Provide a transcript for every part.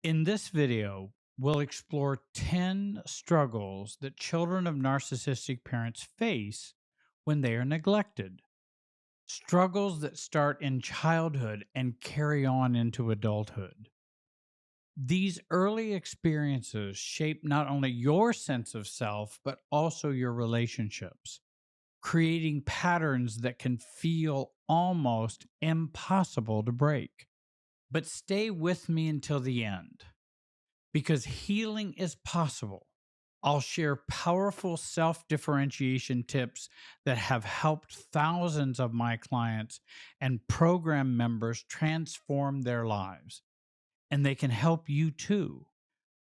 In this video, we'll explore 10 struggles that children of narcissistic parents face when they are neglected. Struggles that start in childhood and carry on into adulthood. These early experiences shape not only your sense of self, but also your relationships, creating patterns that can feel almost impossible to break. But stay with me until the end, because healing is possible. I'll share powerful self differentiation tips that have helped thousands of my clients and program members transform their lives, and they can help you too.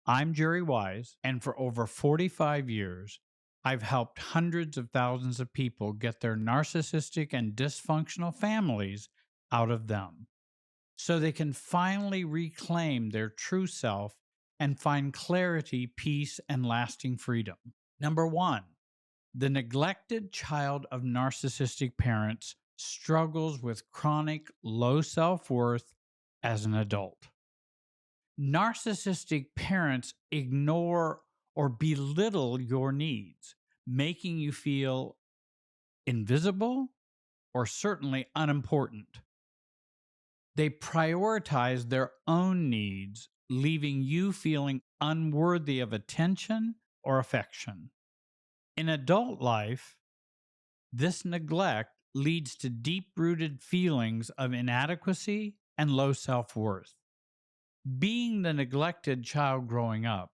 I'm Jerry Wise, and for over 45 years, I've helped hundreds of thousands of people get their narcissistic and dysfunctional families out of them, so they can finally reclaim their true self and find clarity, peace, and lasting freedom. Number one, the neglected child of narcissistic parents struggles with chronic low self worth as an adult. Narcissistic parents ignore or belittle your needs, making you feel invisible or certainly unimportant. They prioritize their own needs, leaving you feeling unworthy of attention or affection. In adult life, this neglect leads to deep rooted feelings of inadequacy and low self worth. Being the neglected child growing up,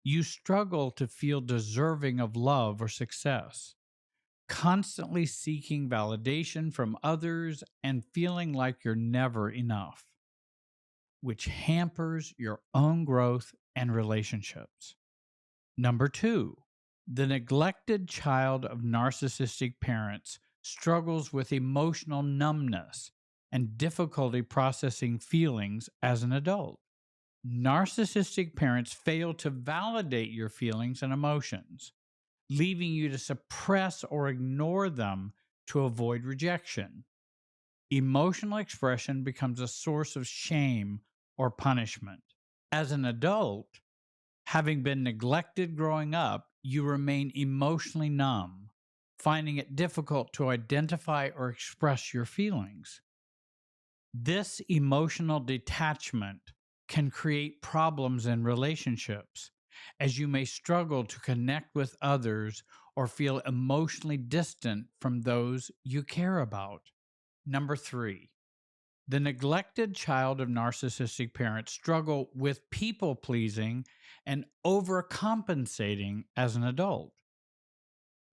you struggle to feel deserving of love or success, constantly seeking validation from others and feeling like you're never enough, which hampers your own growth and relationships. Number two, the neglected child of narcissistic parents struggles with emotional numbness and difficulty processing feelings as an adult. Narcissistic parents fail to validate your feelings and emotions, leaving you to suppress or ignore them to avoid rejection. Emotional expression becomes a source of shame or punishment. As an adult, having been neglected growing up, you remain emotionally numb, finding it difficult to identify or express your feelings. This emotional detachment can create problems in relationships, as you may struggle to connect with others or feel emotionally distant from those you care about. Number three, the neglected child of narcissistic parents struggle with people pleasing and overcompensating as an adult.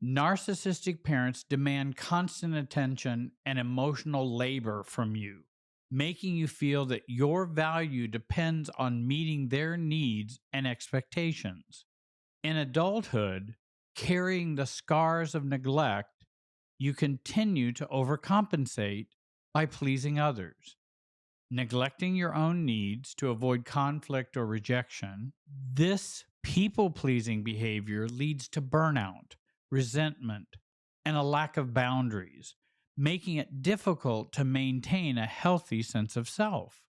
Narcissistic parents demand constant attention and emotional labor from you, making you feel that your value depends on meeting their needs and expectations. In adulthood, carrying the scars of neglect, you continue to overcompensate by pleasing others, neglecting your own needs to avoid conflict or rejection. This people pleasing behavior leads to burnout, resentment, and a lack of boundaries, making it difficult to maintain a healthy sense of self.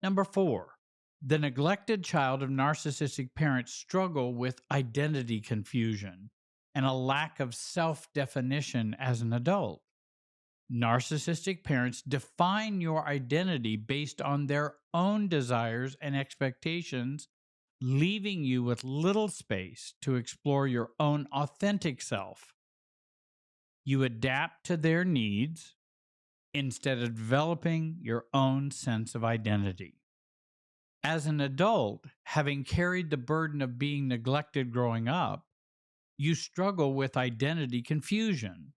Number four, the neglected child of narcissistic parents struggle with identity confusion and a lack of self-definition as an adult. Narcissistic parents define your identity based on their own desires and expectations, leaving you with little space to explore your own authentic self. You adapt to their needs instead of developing your own sense of identity. As an adult, having carried the burden of being neglected growing up, you struggle with identity confusion,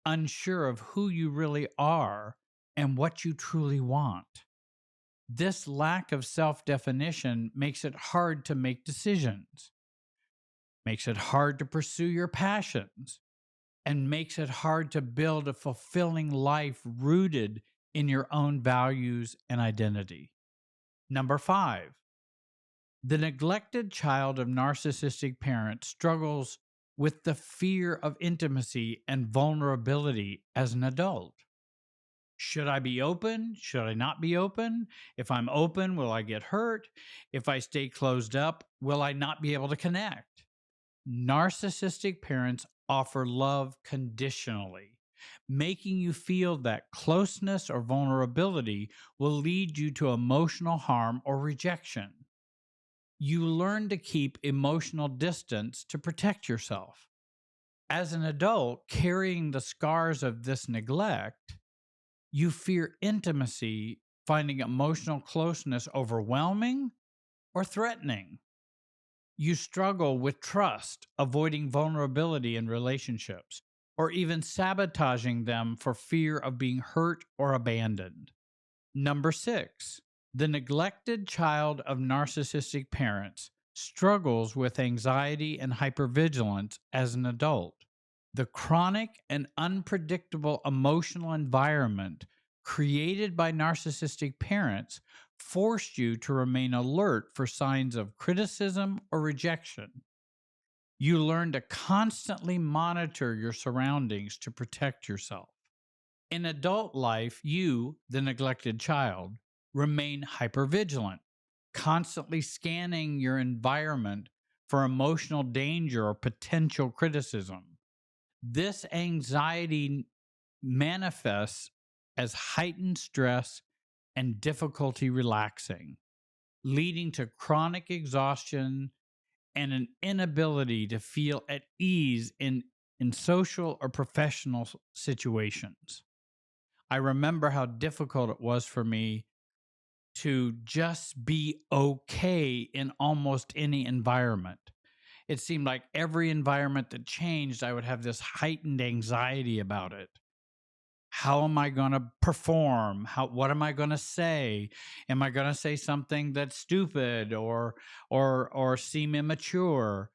unsure of who you really are and what you truly want. This lack of self-definition makes it hard to make decisions, makes it hard to pursue your passions, and makes it hard to build a fulfilling life rooted in your own values and identity. Number five, the neglected child of narcissistic parents struggles with the fear of intimacy and vulnerability as an adult. Should I be open? Should I not be open? If I'm open, will I get hurt? If I stay closed up, will I not be able to connect? Narcissistic parents offer love conditionally, making you feel that closeness or vulnerability will lead you to emotional harm or rejection. You learn to keep emotional distance to protect yourself. As an adult, carrying the scars of this neglect, you fear intimacy, finding emotional closeness overwhelming or threatening. You struggle with trust, avoiding vulnerability in relationships, or even sabotaging them for fear of being hurt or abandoned. Number 6, the neglected child of narcissistic parents struggles with anxiety and hypervigilance as an adult. The chronic and unpredictable emotional environment created by narcissistic parents forced you to remain alert for signs of criticism or rejection. You learn to constantly monitor your surroundings to protect yourself. In adult life, you, the neglected child, remain hypervigilant, constantly scanning your environment for emotional danger or potential criticism. This anxiety manifests as heightened stress and difficulty relaxing, leading to chronic exhaustion and an inability to feel at ease in social or professional situations. I remember how difficult it was for me to just be okay in almost any environment. It seemed like every environment that changed, I would have this heightened anxiety about it. How am I going to perform? What am I going to say? Am I going to say something that's stupid or seem immature?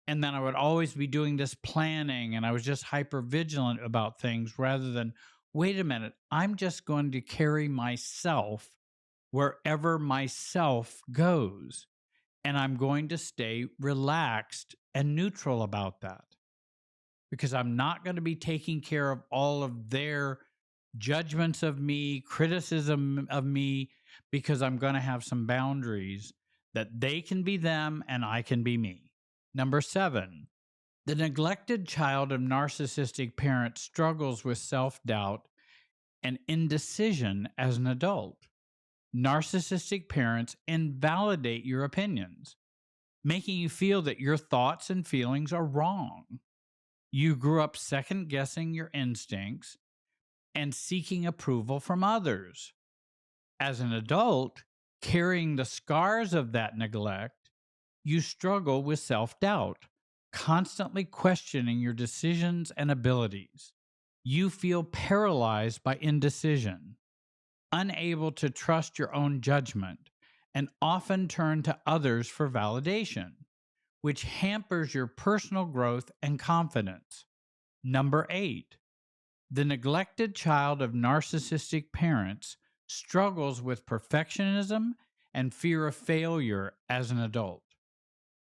And then I would always be doing this planning, and I was just hyper vigilant about things rather than, wait a minute, I'm just going to carry myself wherever myself goes, and I'm going to stay relaxed and neutral about that, because I'm not going to be taking care of all of their judgments of me, criticism of me, because I'm going to have some boundaries that they can be them and I can be me. Number 7, the neglected child of narcissistic parents struggles with self doubt and indecision as an adult. Narcissistic parents invalidate your opinions, making you feel that your thoughts and feelings are wrong. You grew up second guessing your instincts and seeking approval from others. As an adult, carrying the scars of that neglect, you struggle with self doubt, constantly questioning your decisions and abilities. You feel paralyzed by indecision, unable to trust your own judgment, and often turn to others for validation, which hampers your personal growth and confidence. Number 8, the neglected child of narcissistic parents struggles with perfectionism and fear of failure as an adult.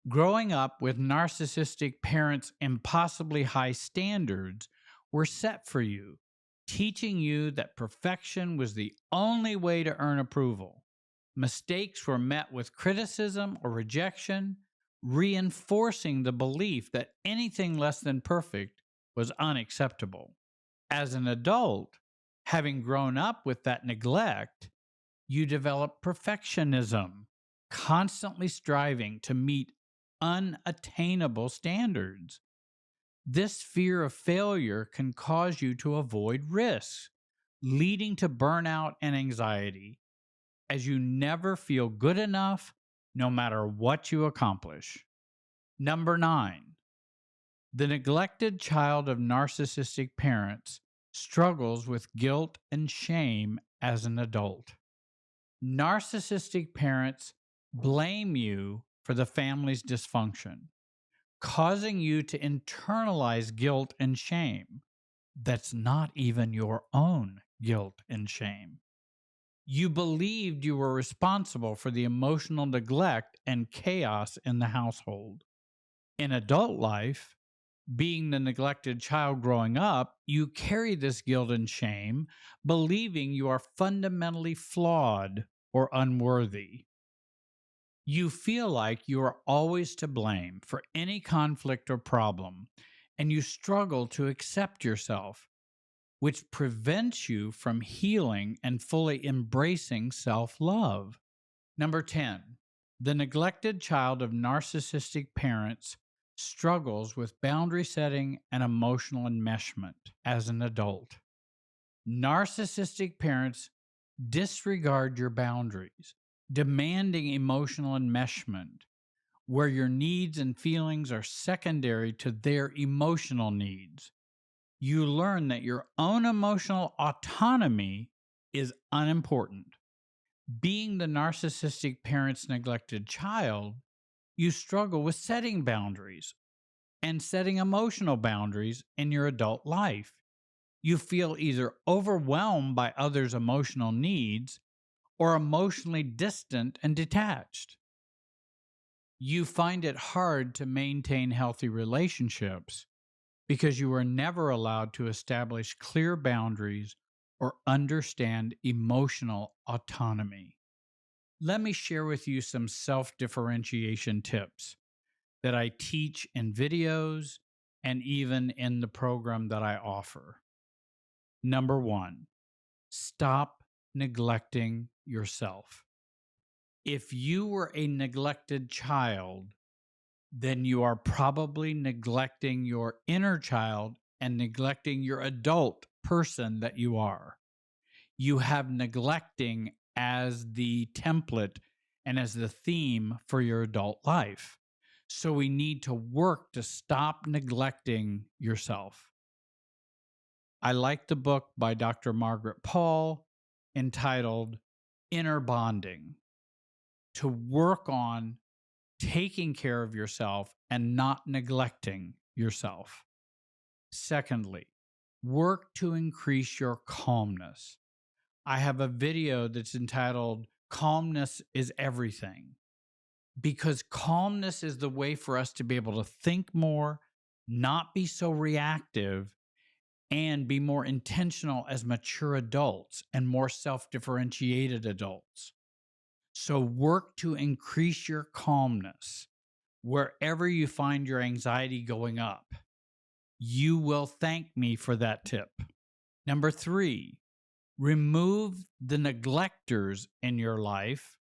Growing up with narcissistic parents' impossibly high standards were set for you, teaching you that perfection was the only way to earn approval. Mistakes were met with criticism or rejection, reinforcing the belief that anything less than perfect was unacceptable. As an adult, having grown up with that neglect, you develop perfectionism, constantly striving to meet unattainable standards. This fear of failure can cause you to avoid risks, leading to burnout and anxiety, as you never feel good enough no matter what you accomplish. Number 9, the neglected child of narcissistic parents struggles with guilt and shame as an adult. Narcissistic parents blame you for the family's dysfunction, causing you to internalize guilt and shame that's not even your own guilt and shame. You believed you were responsible for the emotional neglect and chaos in the household. In adult life, Being the neglected child growing up, you carry this guilt and shame, believing you are fundamentally flawed or unworthy. You feel like you are always to blame for any conflict or problem, and you struggle to accept yourself, which prevents you from healing and fully embracing self love. Number 10, the neglected child of narcissistic parents struggles with boundary setting and emotional enmeshment as an adult. Narcissistic parents disregard your boundaries, demanding emotional enmeshment, where your needs and feelings are secondary to their emotional needs. You learn that your own emotional autonomy is unimportant. Being the narcissistic parent's neglected child, you struggle with setting boundaries and setting emotional boundaries in your adult life. You feel either overwhelmed by others' emotional needs or emotionally distant and detached. You find it hard to maintain healthy relationships because you were never allowed to establish clear boundaries or understand emotional autonomy. Let me share with you some self-differentiation tips that I teach in videos and even in the program that I offer. Number 1, stop neglecting yourself. If you were a neglected child, then you are probably neglecting your inner child and neglecting your adult person that you are. You have neglecting as the template and as the theme for your adult life. So we need to work to stop neglecting yourself. I like the book by Dr. Margaret Paul entitled Inner Bonding, to work on taking care of yourself and not neglecting yourself. Secondly, work to increase your calmness. I have a video that's entitled Calmness is Everything, because calmness is the way for us to be able to think more, not be so reactive, and be more intentional as mature adults and more self-differentiated adults. So work to increase your calmness. Wherever you find your anxiety going up, you will thank me for that tip. Number 3, remove the neglectors in your life.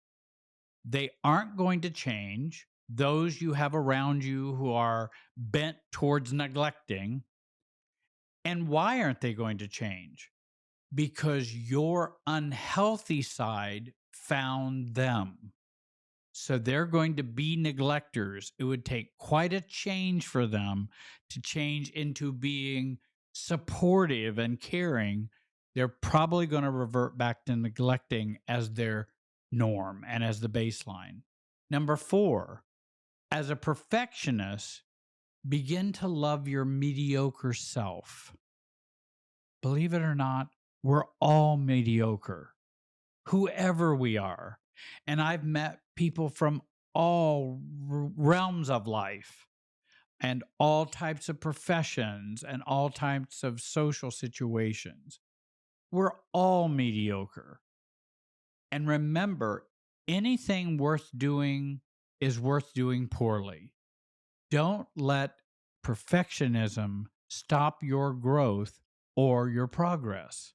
They aren't going to change. Those you have around you who are bent towards neglecting. And why aren't they going to change? Because your unhealthy side found them. So they're going to be neglectors. It would take quite a change for them to change into being supportive and caring. They're probably going to revert back to neglecting as their norm and as the baseline. Number 4, as a perfectionist, begin to love your mediocre self. Believe it or not, we're all mediocre, whoever we are. And I've met people from all realms of life and all types of professions and all types of social situations. We're all mediocre. And remember, anything worth doing is worth doing poorly. Don't let perfectionism stop your growth or your progress.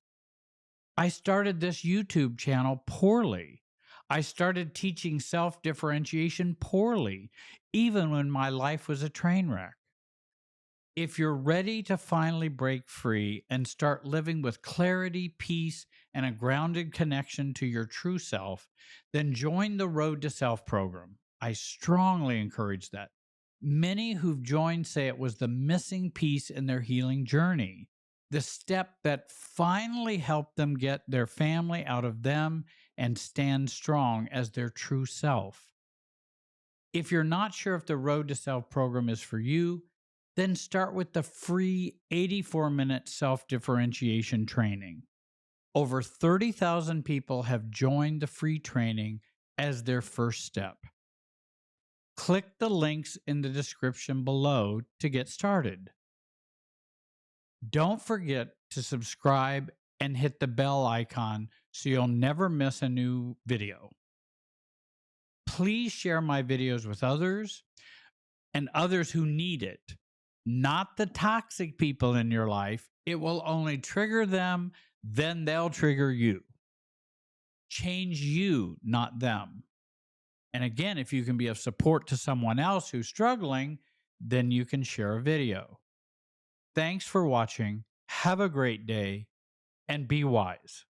I started this YouTube channel poorly. I started teaching self-differentiation poorly, even when my life was a train wreck. If you're ready to finally break free and start living with clarity, peace, and a grounded connection to your true self, then join the Road to Self program. I strongly encourage that. Many who've joined say it was the missing piece in their healing journey, the step that finally helped them get their family out of them and stand strong as their true self. If you're not sure if the Road to Self program is for you, then start with the free 84-minute self-differentiation training. Over 30,000 people have joined the free training as their first step. Click the links in the description below to get started. Don't forget to subscribe and hit the bell icon so you'll never miss a new video. Please share my videos with others and others who need it, not the toxic people in your life. It will only trigger them, then they'll trigger you. Change you, not them. And again, if you can be of support to someone else who's struggling, then you can share a video. Thanks for watching. Have a great day and be wise.